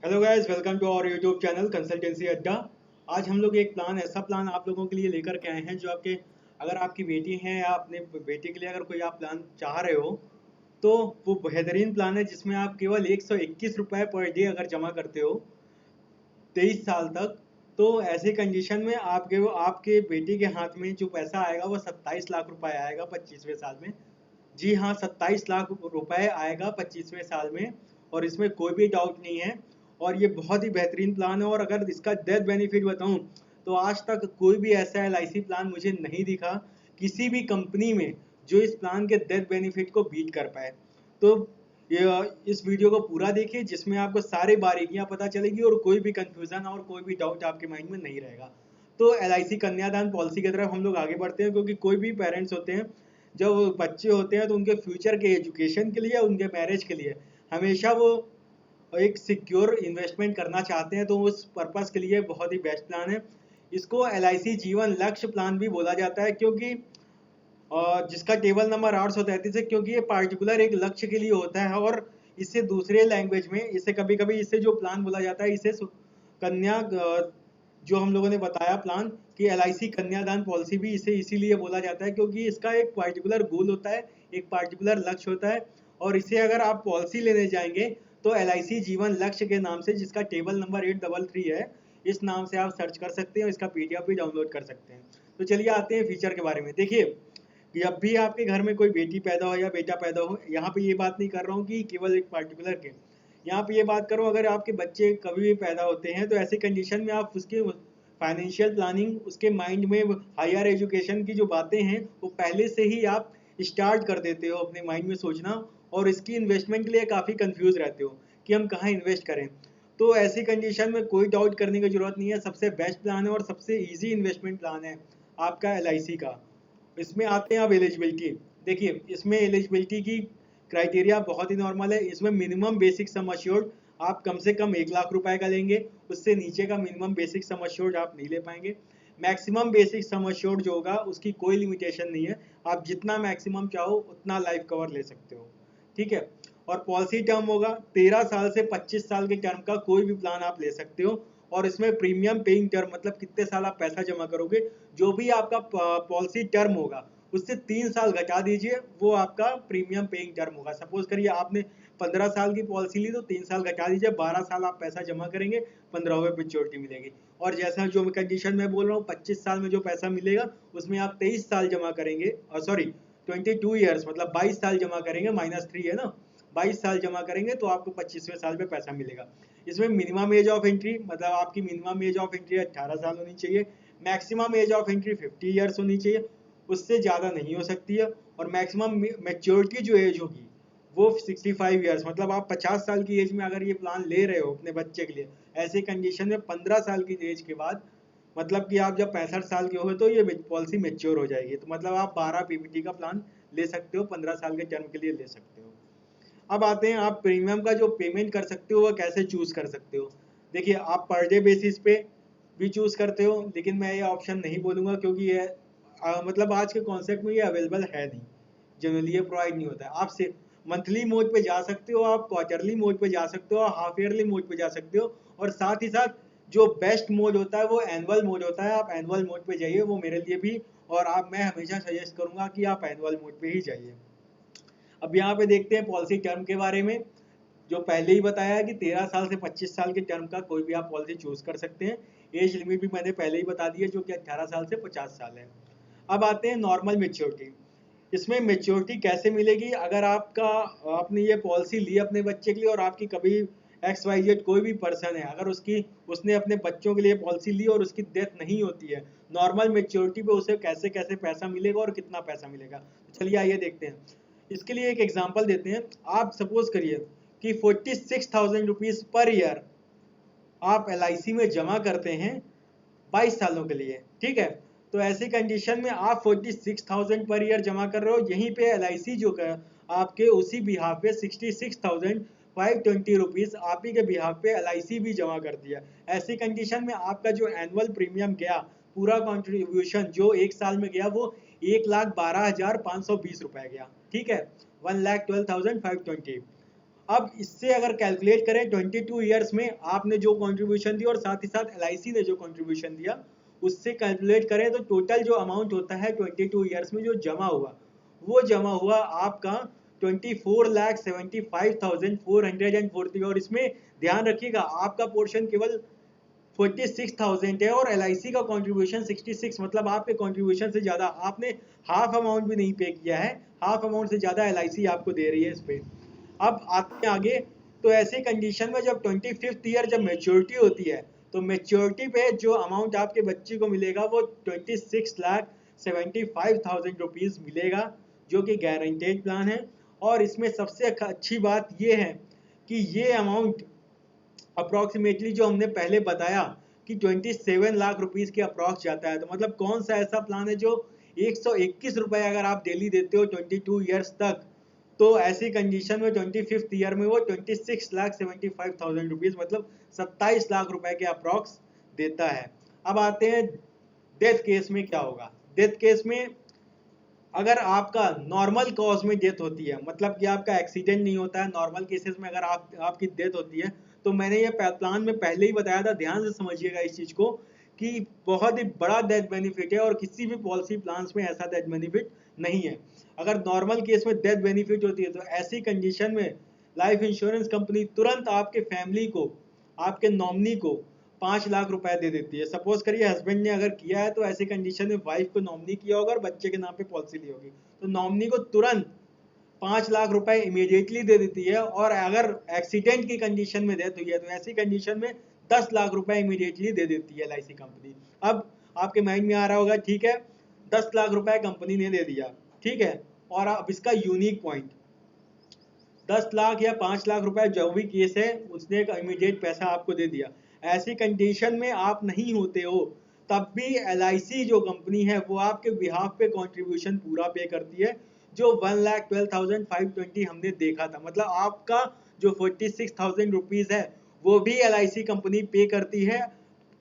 Hello guys, welcome to our YouTube channel Consultancy Adda. आज हम लोग एक ऐसा प्लान आप लोगों के लिए लेकर के आए हैं जो अगर आपकी बेटी है या अपने बेटे के लिए अगर कोई आप प्लान चाह रहे हो तो वो बेहतरीन प्लान है जिसमें आप केवल 121 रुपये पर डे अगर जमा करते हो 23 साल तक, तो ऐसे कंडीशन में आपके बेटे के हाथ में जो पैसा आएगा वो 27 लाख रुपए आएगा 25वें साल में। जी हाँ, 27 लाख रुपए आएगा 25वें साल में, और इसमें कोई भी डाउट नहीं है। और ये बहुत ही बेहतरीन प्लान है। और अगर इसका डेथ बेनिफिट बताऊं तो आज तक कोई भी ऐसा LIC प्लान मुझे नहीं दिखा किसी भी कंपनी में जो इस प्लान के डेथ बेनिफिट को बीट कर पाए। तो इस वीडियो को पूरा देखिए जिसमें आपको सारी बारीकियां पता चलेगी और कोई भी कंफ्यूजन और कोई भी डाउट आपके माइंड में नहीं रहेगा। तो LIC कन्यादान पॉलिसी की तरफ हम लोग आगे बढ़ते हैं, क्योंकि कोई भी पेरेंट्स होते हैं जब बच्चे होते हैं तो उनके फ्यूचर के एजुकेशन के लिए, उनके मैरिज के लिए हमेशा वो एक सिक्योर इन्वेस्टमेंट करना चाहते हैं। तो उस पर्पस के लिए बहुत ही बेस्ट प्लान है। इसको LIC जीवन लक्ष्य प्लान भी बोला जाता है, क्योंकि जिसका टेबल नंबर 833 है, क्योंकि ये पार्टिकुलर एक लक्ष्य के लिए होता है। और इससे दूसरे लैंग्वेज में इसे कभी कभी इसे जो प्लान बोला जाता है इसे कन्या जो हम लोगों ने बताया प्लान कि LIC कन्यादान पॉलिसी भी इसे इसीलिए बोला जाता है, क्योंकि इसका एक पार्टिकुलर गोल होता है, एक पार्टिकुलर लक्ष्य होता है। और इसे अगर आप पॉलिसी लेने जाएंगे तो LIC जीवन लक्ष्य के नाम से, जिसका टेबल नंबर 833 है, इस नाम से आप सर्च कर सकते हैं। इसका PDF भी डाउनलोड कर सकते हैं। तो चलिए आते हैं फीचर के बारे में। देखिए, जब भी आपके घर में कोई बेटी पैदा हो या बेटा पैदा हो, यहाँ पे ये बात नहीं कर रहा हूँ कि केवल एक पार्टिकुलर के, यहाँ पे ये बात करो अगर आपके बच्चे कभी भी पैदा होते हैं तो ऐसी कंडीशन में आप उसके फाइनेंशियल प्लानिंग, उसके माइंड में हायर एजुकेशन की जो बातें हैं वो पहले से ही आप स्टार्ट कर देते हो अपने माइंड में सोचना। और इसकी इन्वेस्टमेंट के लिए काफ़ी कंफ्यूज रहते हो कि हम कहाँ इन्वेस्ट करें। तो ऐसी कंडीशन में कोई डाउट करने की जरूरत नहीं है, सबसे बेस्ट प्लान है और सबसे ईजी इन्वेस्टमेंट प्लान है आपका LIC का। इसमें आते हैं अब एलिजिबिलिटी। देखिए, इसमें एलिजिबिलिटी की क्राइटेरिया बहुत ही नॉर्मल है। इसमें मिनिमम बेसिक सम अश्योर्ड आप कम से कम 1 लाख रुपए का लेंगे, उससे नीचे का मिनिमम बेसिक सम अश्योर्ड आप नहीं ले पाएंगे। मैक्सिमम बेसिक सम अश्योर्ड जो होगा उसकी कोई लिमिटेशन नहीं है, आप जितना मैक्सिमम चाहो उतना लाइफ कवर ले सकते हो। ठीक है। और पॉलिसी टर्म होगा 13 साल से 25 साल के टर्म का कोई भी प्लान आप ले सकते हो। और इसमें प्रीमियम पेइंग टर्म, मतलब कितने साल आप पैसा जमा करोगे, जो भी आपका पॉलिसी टर्म होगा उससे 3 साल घटा दीजिए, वो आपका प्रीमियम पेइंग टर्म होगा। सपोज करिए आपने 15 साल की पॉलिसी ली तो 3 साल घटा दीजिए, 12 साल आप पैसा जमा करेंगे, 15वें मेच्योरिटी मिलेगी। और जैसा जो कंडीशन मैं बोल रहा हूँ 25 साल में जो पैसा मिलेगा उसमें आप 23 साल जमा करेंगे, सॉरी 22 ईयर्स, मतलब 22 साल जमा करेंगे, -3 है ना, 22 साल जमा करेंगे तो आपको 25वें साल में पैसा मिलेगा। इसमें मिनिमम एज ऑफ एंट्री, मतलब आपकी मिनिमम एज ऑफ एंट्री 18 साल होनी चाहिए। Maximum age of entry 50 years होनी चाहिए, उससे ज़्यादा नहीं हो सकती है। और मैक्सिमम मेच्योरिटी जो एज होगी वो 65 ईयर्स, मतलब आप 50 साल की एज में अगर ये प्लान ले रहे हो अपने बच्चे के लिए, ऐसे कंडीशन में 15 साल की एज के बाद, मतलब कि आप जब 65 साल के हो तो ये पॉलिसी मेच्योर हो जाएगी। तो मतलब आप 12 PPT का प्लान ले सकते हो, 15 साल के टर्म के लिए ले सकते हो। अब आते हैं आप प्रीमियम का जो पेमेंट कर सकते हो वह कैसे चूज कर सकते हो। देखिए, आप पर डे बेसिस पे भी चूज करते हो, लेकिन मैं ये ऑप्शन नहीं बोलूँगा क्योंकि ये मतलब आज के कॉन्सेप्ट में ये अवेलेबल है नहीं, जनरली ये प्रोवाइड नहीं होता है। आप से मंथली मोड पे जा सकते हो, आप क्वार्टरली मोड पे जा सकते हो, हाफ ईयरली मोड पे जा सकते हो। और साथ ही साथ जो बेस्ट मोड होता है वो एनुअल मोड होता है, आप एनुअल मोड पे जाइए, वो मेरे लिए भी, और मैं हमेशा सजेस्ट करूंगा कि आप एनुअल मोड पे ही जाइए। अब यहाँ पे देखते हैं पॉलिसी टर्म के बारे में। जो पहले ही बताया कि 13 साल से 25 साल के टर्म का कोई भी आप पॉलिसी चूज कर सकते हैं। एज लिमिट भी मैंने पहले ही बता दी है जो कि 18 साल से 50 साल है। अब आते हैं नॉर्मल मेच्योरिटी। इसमें मेच्योरिटी कैसे मिलेगी, अगर आपने ये पॉलिसी ली अपने बच्चे के लिए और आपकी कभी XYZ कोई भी पर्सन है, अगर उसने अपने बच्चों के लिए पॉलिसी ली और उसकी डेथ नहीं होती है, नॉर्मल मेच्योरिटी पे उसे कैसे कैसे पैसा मिलेगा और कितना पैसा मिलेगा, तो चलिए आइए देखते हैं। इसके लिए एक एग्जांपल देते हैं। आप सपोज करिए कि 46,000 रुपीज पर ईयर आप LIC में जमा करते हैं 22 सालों के लिए। ठीक है। तो ऐसी कंडीशन में आप 46,000 पर ईयर जमा कर रहे हो, यहीं पे LIC जो कर आपके उसी बिहाफ पे 66,520 आप ही के बिहाफ पे LIC भी जमा कर दिया। ऐसी कंडीशन में आपका जो एनुअल प्रीमियम गया, पूरा कंट्रीब्यूशन जो एक साल में गया, वो 1,12,520 रुपए गया। ठीक है, 1,12,520। अब इससे अगर कैलकुलेट करें 22 ईयर्स में आपने जो कंट्रीब्यूशन दिया और साथ ही साथ LIC ने जो कंट्रीब्यूशन दिया, उससे कैलकुलेट करें तो टोटल जो अमाउंट होता है 22 ईयर्स में जो जमा हुआ, वो जमा हुआ आपका 24,75,440। और इसमें ध्यान रखिएगा आपका पोर्शन केवल 46,000 है और LIC का कंट्रीब्यूशन 66, मतलब आपके कंट्रीब्यूशन से ज़्यादा आपने हाफ अमाउंट भी नहीं पे किया है, हाफ अमाउंट से ज़्यादा LIC आपको दे रही है इस पे। अब आते हैं आगे, तो ऐसी कंडीशन में जब 25th ईयर जब मेच्योरिटी होती है, तो मेच्योरिटी पे जो अमाउंट आपके बच्चे को मिलेगा वो 26,75,000 रुपीज़ मिलेगा, जो कि गारंटेड प्लान है। और इसमें सबसे अच्छी बात ये है कि ये अमाउंट अप्रॉक्सीमेटली जो हमने पहले बताया कि 27 लाख रुपीस के अप्रॉक्स जाता है, तो मतलब कौन सा ऐसा प्लान है जो 121 रुपए अगर आप डेली देते हो 22 ईयर्स तक, तो ऐसी कंडीशन में 25th ईयर में वो 26,75,000 रुपीज, मतलब 27 लाख रुपए के अप्रॉक्स देता है। अब आते हैं डेथ केस में क्या होगा। डेथ केस में अगर आपका नॉर्मल कॉज में डेथ होती है, मतलब कि आपका एक्सीडेंट नहीं होता है, नॉर्मल केसेस में अगर आपकी डेथ होती है, तो मैंने ये प्लान में पहले ही बताया था, ध्यान से समझिएगा इस चीज को कि बहुत ही बड़ा डेथ बेनिफिट है और किसी भी पॉलिसी प्लान में ऐसा डेथ बेनिफिट नहीं है। अगर नॉर्मल केस में डेथ बेनिफिट होती है, तो ऐसी कंडीशन में लाइफ इंश्योरेंस कंपनी तुरंत आपके फैमिली को, आपके नॉमिनी को 5 लाख रुपए दे देती है। सपोज करिए हस्बैंड ने अगर किया है, तो ऐसी कंडीशन में वाइफ को नॉमिनी किया होगा और बच्चे के नाम पे पॉलिसी ली होगी, तो नॉमिनी को तुरंत 5 लाख रुपए इमीडिएटली दे देती है। और अगर एक्सीडेंट की कंडीशन में डेथ हुई है, तो ऐसी कंडीशन में 10 लाख रुपए इमीडिएटली दे देती है LIC कंपनी। अब आपके माइंड में आ रहा होगा, ठीक है 10 लाख रुपए कंपनी ने दे दिया, ठीक है, और अब इसका यूनिक पॉइंट, 10 लाख या 5 लाख रुपए जो भी केस है, उसने एक इमीडिएट पैसा आपको दे दिया। ऐसी कंडीशन में आप नहीं होते हो, तब भी LIC जो कंपनी है वो आपके बिहाफ पे कंट्रीब्यूशन पूरा पे करती है, जो 1,12,520 हमने देखा था। मतलब आपका जो 46,000 रुपीज है वो भी LIC कंपनी पे करती है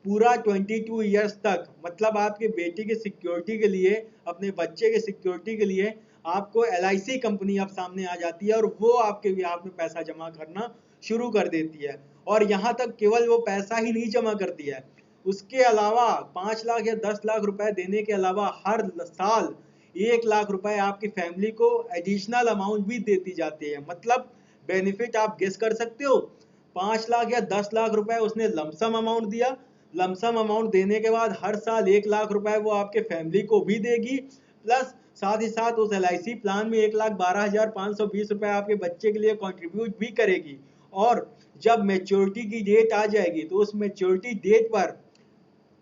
पूरा 22 ईयर्स तक। मतलब आपके बेटे की सिक्योरिटी के लिए, अपने बच्चे के सिक्योरिटी के लिए आपको LIC कंपनी अब सामने आ जाती है और वो आपके बिहाफ में पैसा जमा करना शुरू कर देती है। और यहाँ तक केवल वो पैसा ही नहीं जमा करती है, उसके अलावा 5 लाख या 10 लाख रुपए देने के अलावा हर साल 1 लाख रुपए आपकी फैमिली को एडिशनल अमाउंट भी देती जाती है। मतलब बेनिफिट आप गेस कर सकते हो, 5 लाख या 10 लाख रुपए उसने लमसम अमाउंट दिया, लमसम अमाउंट देने के बाद हर साल 1 लाख रुपए वो आपके फैमिली को भी देगी, प्लस साथ ही साथ उस LIC प्लान में 1,12,520 रुपए आपके बच्चे के लिए कंट्रीब्यूट भी करेगी। और जब मेच्योरिटी की डेट आ जाएगी, तो उस मेच्योरिटी डेट पर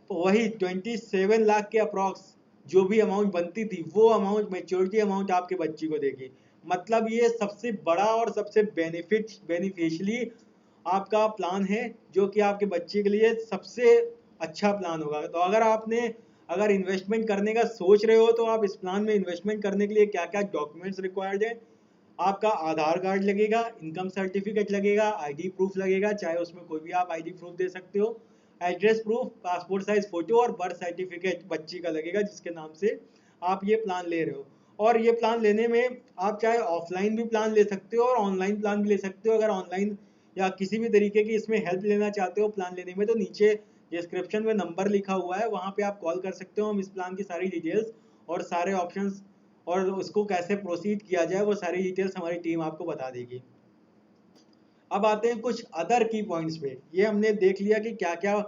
वही 27 लाख के अप्रॉक्स जो भी अमाउंट बनती थी, वो अमाउंट मेच्योरिटी अमाउंट आपके बच्ची को देगी। मतलब ये सबसे बड़ा और सबसे बेनिफिशियली आपका प्लान है, जो कि आपके बच्चे के लिए सबसे अच्छा प्लान होगा। तो अगर इन्वेस्टमेंट करने का सोच रहे हो, तो आप इस प्लान में इन्वेस्टमेंट करने के लिए क्या क्या डॉक्यूमेंट्स रिक्वायर्ड है, आपका आधार कार्ड लगेगा, इनकम सर्टिफिकेट लगेगा, ID प्रूफ लगेगा, चाहे उसमें कोई भी आप ID प्रूफ दे सकते हो, address proof, passport size photo और बर्थ सर्टिफिकेट बच्ची का लगेगा जिसके नाम से आप ये प्लान ले रहे हो। और ये प्लान लेने में आप चाहे ऑफलाइन भी प्लान ले सकते हो और ऑनलाइन प्लान भी ले सकते हो। अगर ऑनलाइन या किसी भी तरीके की इसमें हेल्प लेना चाहते हो प्लान लेने में, तो नीचे डिस्क्रिप्शन में नंबर लिखा हुआ है, वहाँ पे आप कॉल कर सकते हो। हम इस प्लान की सारी डिटेल्स और सारे ऑप्शंस और उसको कैसे प्रोसीड किया जाए, वो सारी डिटेल्स हमारी टीम आपको बता देगी। अब आते हैं कुछ अदर की पॉइंट्स पे। ये हमने देख लिया कि क्या क्या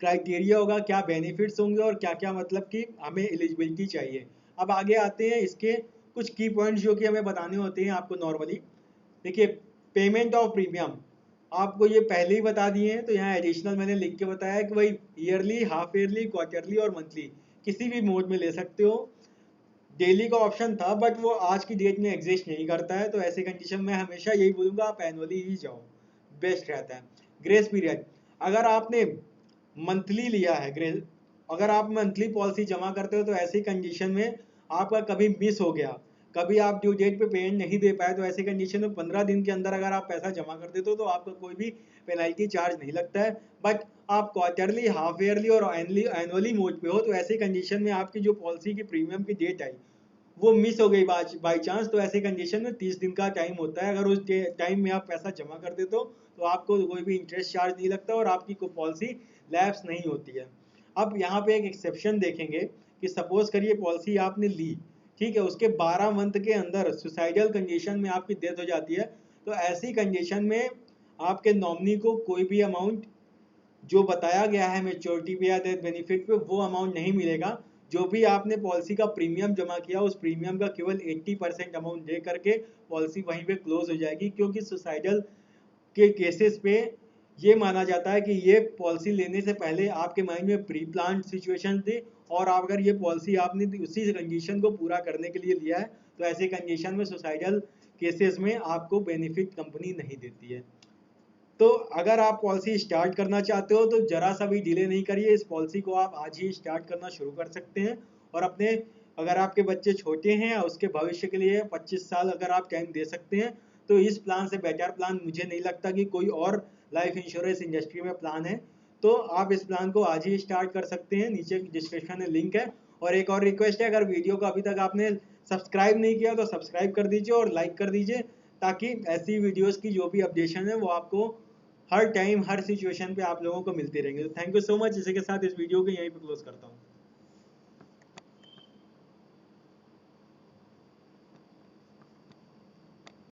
क्राइटेरिया होगा, क्या बेनिफिट्स होंगे और क्या क्या मतलब कि हमें एलिजिबिलिटी चाहिए। अब आगे आते हैं इसके कुछ की पॉइंट्स जो कि हमें बताने होते हैं आपको नॉर्मली। देखिए, पेमेंट ऑफ प्रीमियम आपको ये पहले ही बता दिए हैं, तो यहाँ एडिशनल मैंने लिख के बताया है कि भाई ईयरली, हाफ ईयरली, क्वार्टरली और मंथली किसी भी मोड में ले सकते हो। डेली का ऑप्शन था बट वो आज की डेट में एग्जिस्ट नहीं करता है, तो ऐसे कंडीशन में हमेशा यही बोलूँगा आप एनुअली ही जाओ, बेस्ट रहता है। ग्रेस पीरियड, अगर आपने मंथली लिया है ग्रेस, अगर आप मंथली पॉलिसी जमा करते हो, तो ऐसी कंडीशन में आपका कभी मिस हो गया, कभी आप ड्यू डेट पे पेमेंट नहीं दे पाए, तो ऐसी कंडीशन में 15 दिन के अंदर अगर आप पैसा जमा कर देते हो, तो आपका कोई भी पेनल्टी चार्ज नहीं लगता है। बट आप क्वार्टरली, हाफ ईयरली और एनुअली मोड पे हो, तो ऐसी कंडीशन में आपकी जो पॉलिसी की प्रीमियम की डेट आई वो मिस हो गई बाई चांस, तो ऐसे कंडीशन में 30 दिन का टाइम होता है। अगर उस टाइम में आप पैसा जमा कर देते हो तो आपको कोई भी इंटरेस्ट चार्ज नहीं लगता और आपकी कोई पॉलिसी लैप्स नहीं होती है। अब यहाँ पे एक एक्सेप्शन देखेंगे कि सपोज करिए पॉलिसी आपने ली, ठीक है, उसके 12 मंथ के अंदर सुसाइडल कंडीशन में आपकी डेथ हो जाती है, तो ऐसी कंडीशन में आपके नॉमिनी को कोई भी अमाउंट जो बताया गया है मेच्योरिटी पे या डेथ बेनिफिट पे वो अमाउंट नहीं मिलेगा। जो भी आपने पॉलिसी का प्रीमियम जमा किया उस प्रीमियम का केवल 80% अमाउंट दे करके पॉलिसी वहीं पे क्लोज हो जाएगी, क्योंकि सुसाइडल के केसेस पे ये माना जाता है कि ये पॉलिसी लेने से पहले आपके माइंड में प्री प्लान सिचुएशन थी, और अगर ये पॉलिसी आपने उसी कंडीशन को पूरा करने के लिए लिया है तो ऐसे कंडीशन में सुसाइडल केसेस में आपको बेनिफिट कंपनी नहीं देती है। तो अगर आप पॉलिसी स्टार्ट करना चाहते हो तो जरा सा भी डिले नहीं करिए, इस पॉलिसी को आप आज ही स्टार्ट करना शुरू कर सकते हैं। और अपने, अगर आपके बच्चे छोटे हैं उसके भविष्य के लिए 25 साल अगर आप टाइम दे सकते हैं तो इस प्लान से बेटर प्लान मुझे नहीं लगता कि कोई और लाइफ इंश्योरेंस इंडस्ट्री में प्लान है। तो आप इस प्लान को आज ही स्टार्ट कर सकते हैं, नीचे डिस्क्रिप्शन में लिंक है। और एक और रिक्वेस्ट है, अगर वीडियो को अभी तक आपने सब्सक्राइब नहीं किया तो सब्सक्राइब कर दीजिए और लाइक कर दीजिए, ताकि ऐसी वीडियोस की जो भी अपडेशन है वो आपको हर टाइम हर सिचुएशन पे आप लोगों को मिलते रहेंगे। तो थैंक यू सो मच, इसी के साथ इस वीडियो को यहीं पे क्लोज करता हूँ।